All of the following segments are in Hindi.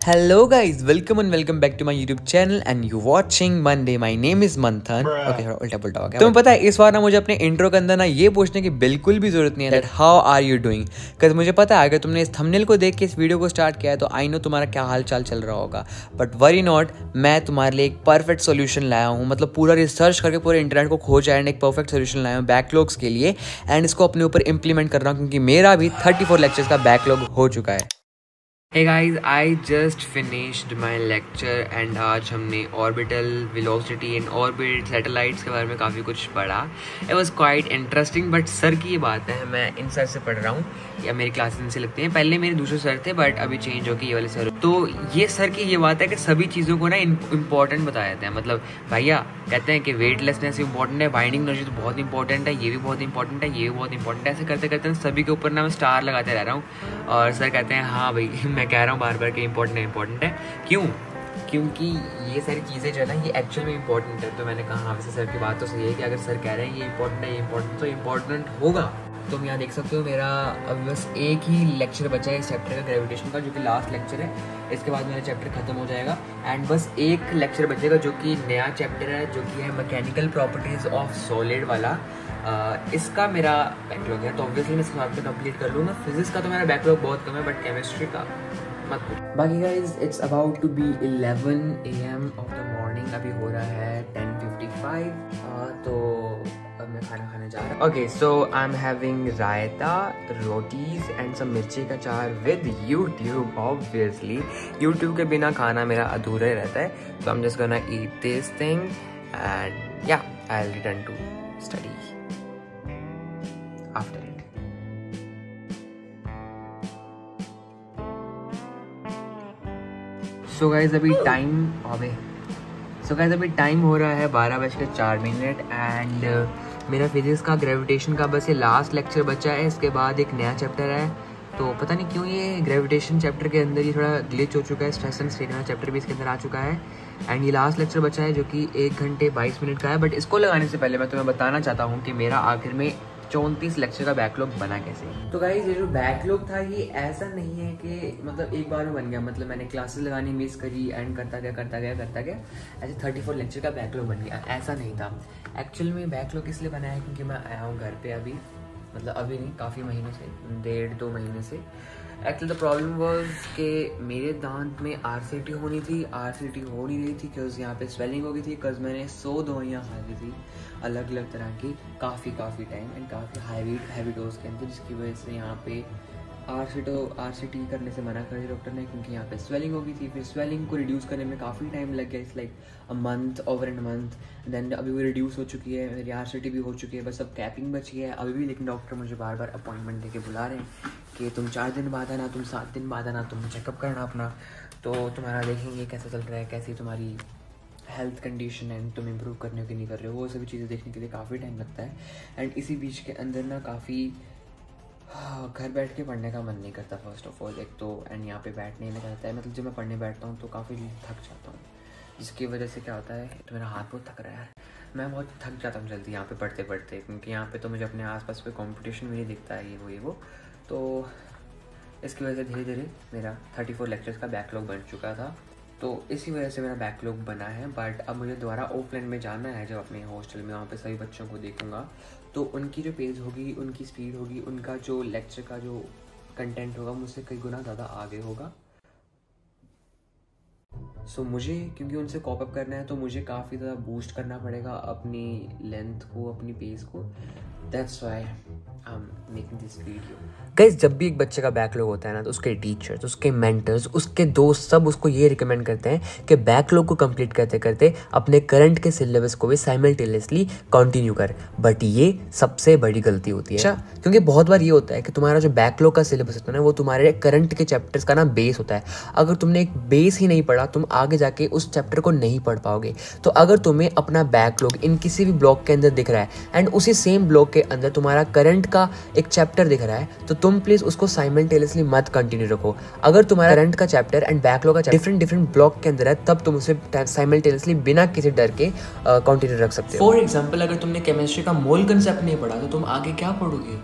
Hello guys, welcome and welcome back to my YouTube channel and you watching Monday. My name is Manthan. Okay, थोड़ा उल्टा पुल्टा हो गया। तुम्हें पता है इस बार ना मुझे अपने इंट्रो के अंदर ना ये पूछने की बिल्कुल भी जरूरत नहीं है that how are you doing? क्योंकि मुझे पता है अगर तुमने इस थंबनेल को देख के इस वीडियो को स्टार्ट किया है तो आई नो तुम्हारा क्या हाल चाल चल रहा होगा, बट वरी नॉट, मैं तुम्हारे लिए एक परफेक्ट सोल्यूशन लाया हूँ। मतलब पूरा रिसर्च करके पूरे इंटरनेट को खोज एंड एक परफेक्ट सोल्यूशन लाया हूँ बैकलॉग्स के लिए एंड इसको अपने ऊपर इंप्लीमेंट कर रहा हूँ क्योंकि मेरा भी 34 लेक्चर्स का बैकलॉग हो चुका है। Hey guys, I just finished my lecture and आज हमने orbital velocity and orbit satellites के बारे में काफ़ी कुछ पढ़ा। It was quite interesting, but sir की ये बात है, मैं इन सर से पढ़ रहा हूँ या मेरी क्लासेस इनसे लगती हैं। पहले मेरे दूसरे सर थे बट अभी चेंज हो के ये वाले सर। तो ये सर की ये बात है कि सभी चीज़ों को ना इम्पॉर्टेंट बताया जाता है। मतलब भैया कहते हैं कि वेटलेसनेस इंपॉर्टेंट है, बाइंडिंग एनर्जी तो बहुत इंपॉर्टेंट है, ये भी बहुत इंपॉर्टेंट है, ये भी बहुत इंपॉर्टेंट है। ऐसे करते करते सभी के ऊपर ना मैं स्टार लगाते रह रहा हूँ और सर कहते हैं हाँ भाई मैं कह रहा हूँ बार बार कि इंपॉर्टेंट है। क्यों? क्योंकि ये सारी चीज़ें जो है ना ये एक्चुअल में इंपॉर्टेंट है। तो मैंने कहा हाँ वैसे सर की बात तो सही है कि अगर सर कह रहे हैं ये इंपॉर्टेंट है, ये इंपॉर्टेंट तो इम्पॉर्टेंट होगा। तुम यहाँ देख सकते हो मेरा अभी बस एक ही लेक्चर बचा है इस चैप्टर का, ग्रेविटेशन का, जो कि लास्ट लेक्चर है। इसके बाद मेरा चैप्टर खत्म हो जाएगा एंड बस एक लेक्चर बचेगा जो कि नया चैप्टर है, जो कि है मैकेनिकल प्रॉपर्टीज ऑफ सॉलिड वाला। इसका मेरा बैकलॉग है तो ऑब्वियसली मैं इसके बाद में कंप्लीट कर लूँगा। फिजिक्स का तो मेरा बैकलॉग बहुत कम है बट केमिस्ट्री का मत पूछो। बाकी guys it's about to be 11 AM of the morning. अभी हो रहा है 10:55। तो अब मैं खाना खाने जा रहा हूँ। Okay so I am having raita, rotis and सब मिर्ची का चार विद यूट्यूब। ऑब्वियसली यूट्यूब के बिना खाना मेरा अधूरा ही रहता है। So I am just gonna eat this thing and yeah I will return to study after it. So guys अभी टाइम हो रहा है 12:04 एंड मेरा फिजिक्स का ग्रेविटेशन का बस ये लास्ट लेक्चर बचा है। इसके बाद एक नया चैप्टर है। तो पता नहीं क्यों ये ग्रेविटेशन चैप्टर के अंदर ये थोड़ा ग्लिच हो चुका है। स्ट्रेस एंड स्ट्रेन वाला चैप्टर भी इसके अंदर आ चुका है एंड ये लास्ट लेक्चर बचा है जो कि 1 घंटे 22 मिनट का है। बट इसको लगाने से पहले मैं तुम्हें बताना चाहता हूँ कि मेरा आखिर में 34 लेक्चर का बैकलॉग बना कैसे। तो गाइस ये जो बैकलॉग था ये ऐसा नहीं है कि मतलब एक बार में बन गया। मतलब मैंने क्लासेस लगानी मिस करी एंड करता गया ऐसे 34 लेक्चर का बैकलॉग बन गया। ऐसा नहीं था। एक्चुअल में बैकलॉग इसलिए बनाया है क्योंकि मैं आया हूँ घर पे अभी, मतलब अभी नहीं काफ़ी महीनों से, 1.5-2 महीने से। एक्चुअली द प्रॉब्लम वॉज कि मेरे दांत में RCT होनी थी, RCT हो नहीं रही थी बिकॉज यहाँ पे स्वेलिंग हो गई थी। बिकॉज मैंने 100 दवाइयाँ खा ली थी अलग अलग तरह की काफ़ी टाइम एंड काफ़ी हैवी डोज के अंदर, जिसकी वजह से यहाँ पे RCT करने से मना कर दिया डॉक्टर ने क्योंकि यहाँ पे स्वेलिंग हो गई थी। फिर स्वेलिंग को रिड्यूस करने में काफ़ी टाइम लग गया, it's like a month, over and month. Then अभी वो रिड्यूस हो चुकी है, मेरी RCT भी हो चुकी है, बस अब कैपिंग बची है अभी भी। लेकिन डॉक्टर मुझे बार बार अपॉइंटमेंट देके बुला रहे हैं कि तुम 4 दिन बाद आना, तुम 7 दिन बाद आना, तुम चेकअप करना अपना। तो तुम्हारा देखेंगे कैसा चल रहा है, कैसी तुम्हारी हेल्थ कंडीशन एंड तुम इम्प्रूव करने हो कि नहीं कर रहे हो, वो सभी चीज़ें देखने के लिए काफ़ी टाइम लगता है। एंड इसी बीच के अंदर ना काफ़ी घर बैठ के पढ़ने का मन नहीं करता फर्स्ट ऑफ ऑल एक तो, एंड यहाँ पे बैठने नहीं करता है। मतलब जब मैं पढ़ने बैठता हूँ तो काफ़ी थक जाता हूँ, जिसकी वजह से क्या होता है तो मेरा हाथ बहुत थक रहा है यार। मैं बहुत थक जाता हूँ जल्दी यहाँ पे पढ़ते क्योंकि यहाँ पे तो मुझे अपने आसपास कोई कंपटीशन भी नहीं दिखता है ये वो। तो इसकी वजह से धीरे धीरे मेरा 34 लेक्चर्स का बैकलॉग बन चुका था। तो इसी वजह से मेरा बैकलॉग बना है। बट अब मुझे दोबारा ऑफलाइन में जाना है जब अपने हॉस्टल में, वहाँ पे सभी बच्चों को देखूंगा तो उनकी जो पेज होगी, उनकी स्पीड होगी, उनका जो लेक्चर का जो कंटेंट होगा मुझसे कई गुना ज़्यादा आगे होगा। सो मुझे क्योंकि उनसे कॉप अप करना है तो मुझे काफ़ी ज़्यादा बूस्ट करना पड़ेगा अपनी लेंथ को, अपनी पेस को। That's why I am making this video. Guys जब भी एक बच्चे का बैकलॉग होता है ना तो उसके टीचर्स, उसके मेंटर्स, उसके दोस्त सब उसको ये रिकमेंड करते हैं कि बैकलॉग को कंप्लीट करते करते अपने करंट के सिलेबस को भी साइमल्टेनियसली कंटिन्यू कर। बट ये सबसे बड़ी गलती होती है। अच्छा, क्योंकि बहुत बार ये होता है कि तुम्हारा जो बैकलॉग का सिलेबस होता है ना वो तुम्हारे करंट के चैप्टर्स का ना बेस होता है। अगर तुमने एक बेस ही नहीं पढ़ा तुम आगे जाके उस चैप्टर को नहीं पढ़ पाओगे। तो अगर तुम्हें अपना बैकलॉग इन किसी भी ब्लॉक के अंदर दिख रहा है एंड उसी सेम ब्लॉक के अंदर तुम्हारा करंट का एक चैप्टर दिख रहा है तो तुम प्लीज उसको साइमल्टेनियसली मत कंटिन्यू रखो। अगर तुम्हारा करंट का चैप्टर एंड बैकलॉग का डिफरेंट ब्लॉक के अंदर है तब तुम उसे साइमल्टेनियसली बिना किसी डर के कंटिन्यू रख सकते हो। फॉर एग्जांपल अगर तुमने केमिस्ट्री का मोल कंसेप्ट नहीं पढ़ा तो तुम आगे क्या पढ़ोगे?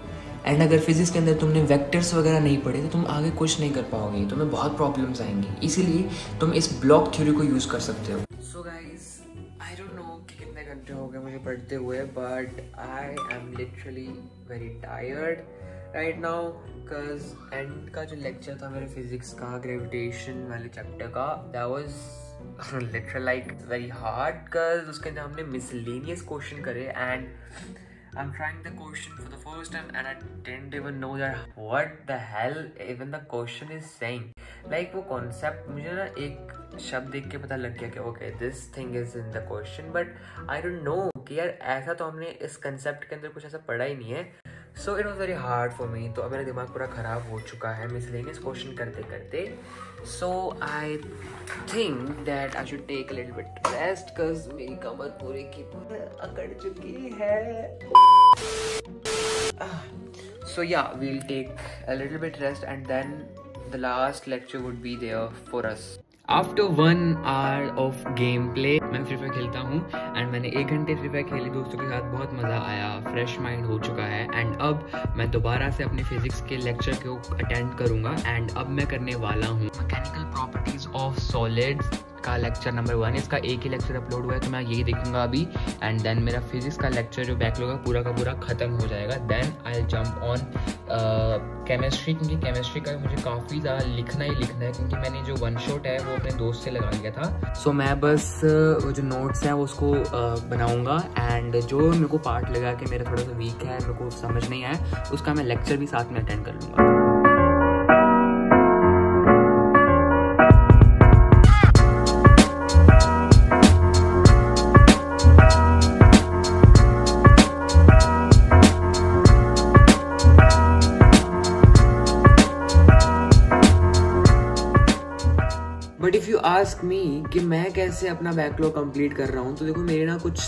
एंड अगर फिजिक्स के अंदर तुमने वेक्टर्स वगैरह नहीं पढ़े तो तुम आगे कुछ नहीं कर पाओगे, तुम्हें बहुत प्रॉब्लम्स आएंगी। इसीलिए तुम इस ब्लॉक थ्योरी को यूज़ कर सकते हो। So guys, I don't know कि कितने घंटे हो गए मुझे पढ़ते हुए, but I am literally very tired right now because and का जो लेक्चर था मेरे फिजिक्स का ग्रेविटेशन वाले चैप्टर का, that was literally like very hard because उसके अंदर हमने मिसलेनियस क्वेश्चन करे and I'm trying the question for the first time and I didn't even know that what the hell even the question is saying. Like वो concept मुझे ना एक शब्द देख के पता लग गया कि okay this thing is in the question, but I don't know कि यार ऐसा तो हमने इस concept के अंदर कुछ ऐसा पढ़ा ही नहीं है। So it was very hard for me. तो अब मेरा दिमाग पूरा ख़राब हो चुका है miscellaneous question करते करते। So I think that I should take a little bit rest because मेरी कमर पूरे की पूरे अकड़ चुकी है। So yeah, we'll take a little bit rest and then the last lecture would be there for us. After 1 hour of game play, मैं फ्री फायर खेलता हूँ एंड मैंने 1 घंटे फ्री फायर खेली दोस्तों के साथ, बहुत मज़ा आया, फ्रेश माइंड हो चुका है। एंड अब मैं दोबारा से अपने फिजिक्स के लेक्चर को अटेंड करूँगा एंड अब मैं करने वाला हूँ मैकेनिकल प्रॉपर्टीज ऑफ सॉलिड्स का लेक्चर नंबर 1। इसका एक ही लेक्चर अपलोड हुआ है तो मैं यही देखूंगा अभी एंड देन मेरा फिजिक्स का लेक्चर जो बैकलॉग है पूरा का पूरा खत्म हो जाएगा। Then I will jump on chemistry, क्योंकि केमिस्ट्री का मुझे काफ़ी ज़्यादा लिखना ही लिखना है क्योंकि मैंने जो वन शॉट है वो अपने दोस्त से लगा लिया था। सो मैं बस वो जो नोट्स हैं वो उसको बनाऊँगा एंड जो मेरे को पार्ट लगा कि मेरा थोड़ा सा वीक है, मेरे को समझ नहीं आया, उसका मैं लेक्चर भी साथ में अटेंड कर लूँगा। But if you ask me कि मैं कैसे अपना बैकलॉग कंप्लीट कर रहा हूँ, तो देखो मेरे ना कुछ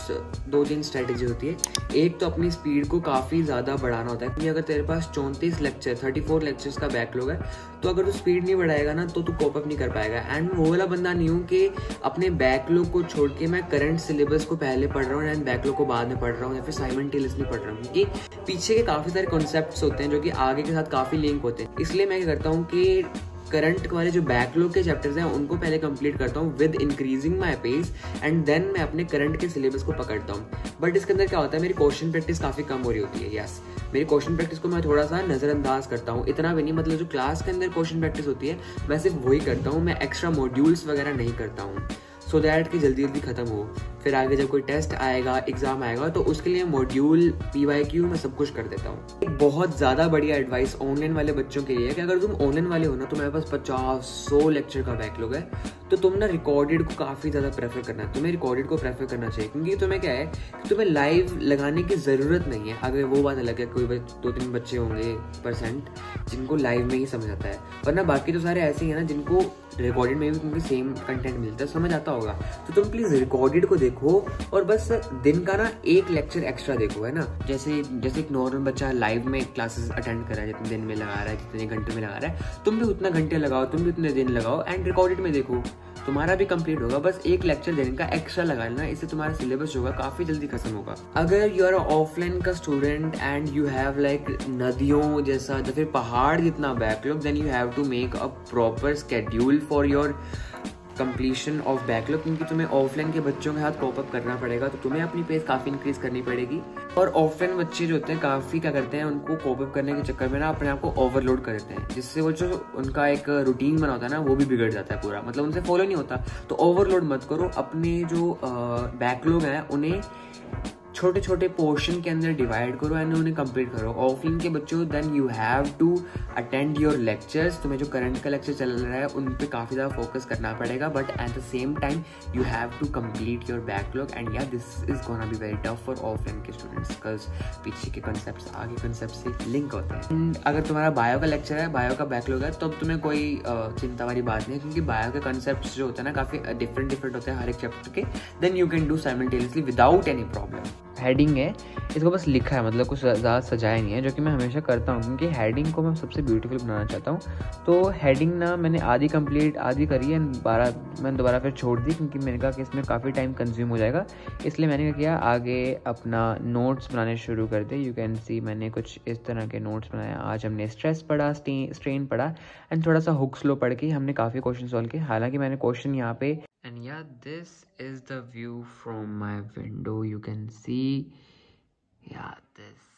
2-3 स्ट्रेटेजी होती है। एक तो अपनी स्पीड को काफ़ी ज़्यादा बढ़ाना होता है, क्योंकि अगर तेरे पास 34 लेक्चर 34 लेक्चर्स का बैकलॉग है तो अगर तू स्पीड नहीं बढ़ाएगा ना तो तू कोप अप नहीं कर पाएगा। एंड वो वाला बंदा नहीं हूँ कि अपने बैकलॉग को छोड़ के मैं करंट सिलेबस को पहले पढ़ रहा हूँ एंड बैकलॉग को बाद में पढ़ रहा हूँ या फिर साइमल्टेनियसली पढ़ रहा हूँ, क्योंकि पीछे के काफ़ी सारे कॉन्सेप्ट्स होते हैं जो कि आगे के साथ काफ़ी लिंक होते हैं। इसलिए मैं क्या करता हूँ कि करंट वाले जो बैकलॉग के चैप्टर्स हैं उनको पहले कंप्लीट करता हूँ with increasing my pace and then मैं अपने करंट के सिलेबस को पकड़ता हूँ। बट इसके अंदर क्या होता है, मेरी क्वेश्चन प्रैक्टिस काफ़ी कम हो रही होती है। यस, मेरी क्वेश्चन प्रैक्टिस को मैं थोड़ा सा नज़रअंदाज करता हूँ, इतना भी नहीं, मतलब जो क्लास के अंदर क्वेश्चन प्रैक्टिस होती है मैं सिर्फ वही करता हूँ, मैं एक्स्ट्रा मॉड्यूल्स वगैरह नहीं करता हूँ सो दैट कि जल्दी जल्दी खत्म हो। फिर आगे जब कोई टेस्ट आएगा, एग्जाम आएगा तो उसके लिए मॉड्यूल PYQ मैं सब कुछ कर देता हूँ। एक बहुत ज़्यादा बढ़िया एडवाइस ऑनलाइन वाले बच्चों के लिए है कि अगर तुम ऑनलाइन वाले हो ना, तुम्हारे पास 50-100 लेक्चर का बैकलॉग है तो तुम ना रिकॉर्डेड को काफ़ी ज़्यादा प्रेफर करना है, तुम्हें रिकॉर्डेड को प्रेफर करना चाहिए, क्योंकि तुम्हें क्या है कि तुम्हें लाइव लगाने की ज़रूरत नहीं है। अगर वो बात अलग है, कोई 2-3 बच्चे होंगे % जिनको लाइव में ही समझ आता है, वरना बाकी तो सारे ऐसे ही हैं ना जिनको रिकॉर्डेड में भी तुमको सेम कंटेंट मिलता है, समझ आता होगा। तो तुम प्लीज़ रिकॉर्डेड को देखो और बस दिन का ना 1 लेक्चर एक्स्ट्रा देखो, है ना। जैसे एक नॉर्मल बच्चा लाइव में क्लासेस अटेंड कर रहा है, जितने दिन में लगा रहा है, जितने घंटे में लगा रहा है, तुम भी उतना घंटे लगाओ, तुम भी उतने दिन लगाओ एंड रिकॉर्डेड में देखो, तुम्हारा भी कंप्लीट होगा। बस 1 लेक्चर दिन का एक्स्ट्रा लगा लेना, इससे तुम्हारा सिलेबस होगा काफ़ी जल्दी खत्म होगा। अगर यू आर ऑफलाइन का student and you have like नदियों जैसा या फिर पहाड़ जितना backlog, then you have to make a proper schedule for your completion of backlog, क्योंकि तुम्हें ऑफलाइन के बच्चों के साथ कोप अप करना पड़ेगा, तो तुम्हें अपनी पेस काफ़ी इंक्रीज करनी पड़ेगी। और ऑफलाइन बच्चे जो होते हैं काफ़ी क्या करते हैं, उनको कोप अप करने के चक्कर में ना अपने आप को ओवरलोड कर देते हैं, जिससे वो जो उनका एक रूटीन बना होता है ना वो भी बिगड़ जाता है पूरा, मतलब उनसे फॉलो नहीं होता। तो ओवरलोड मत करो, अपने जो बैकलॉग हैं उन्हें छोटे छोटे पोर्शन के अंदर डिवाइड करो एंड उन्हें कंप्लीट करो। ऑफलाइन के बच्चों then you have to attend your lectures, तुम्हें जो करंट का लेक्चर चल रहा है उन पे काफ़ी ज़्यादा फोकस करना पड़ेगा, but at the same time you have to complete your backlog and yeah this is gonna be very tough for offline के स्टूडेंट्स, बिकॉज पीछे के कॉन्सेप्ट्स आगे कॉन्सेप्ट से लिंक होते हैं। एंड अगर तुम्हारा बायो का लेक्चर है, बायो का बैकलॉग है, तो अब तुम्हें कोई चिंता वाली बात नहीं है, क्योंकि बायो के कॉन्सेप्ट्स जो होते हैं ना काफ़ी डिफरेंट होते हैं हर एक चैप्टर के, then you can do simultaneously without any problem. Heading है इसको बस लिखा है, मतलब कुछ ज़्यादा सजाया नहीं है, जो कि मैं हमेशा करता हूँ क्योंकि हेडिंग को मैं सबसे ब्यूटीफुल बनाना चाहता हूँ। तो हेडिंग ना मैंने आधी करी है, 12 मैंने दोबारा फिर छोड़ दी क्योंकि मैंने कहा कि इसमें काफ़ी टाइम कंज्यूम हो जाएगा, इसलिए मैंने क्या किया आगे अपना नोट्स बनाने शुरू कर दे। यू कैन सी मैंने कुछ इस तरह के नोट्स बनाए। आज हमने स्ट्रेस पढ़ा, स्ट्रेन पढ़ा एंड थोड़ा सा हुक स्लो पढ़ के हमने काफ़ी क्वेश्चन सॉल्व किए। हालांकि मैंने क्वेश्चन यहाँ पे and yeah this is the view from my window, you can see या दिस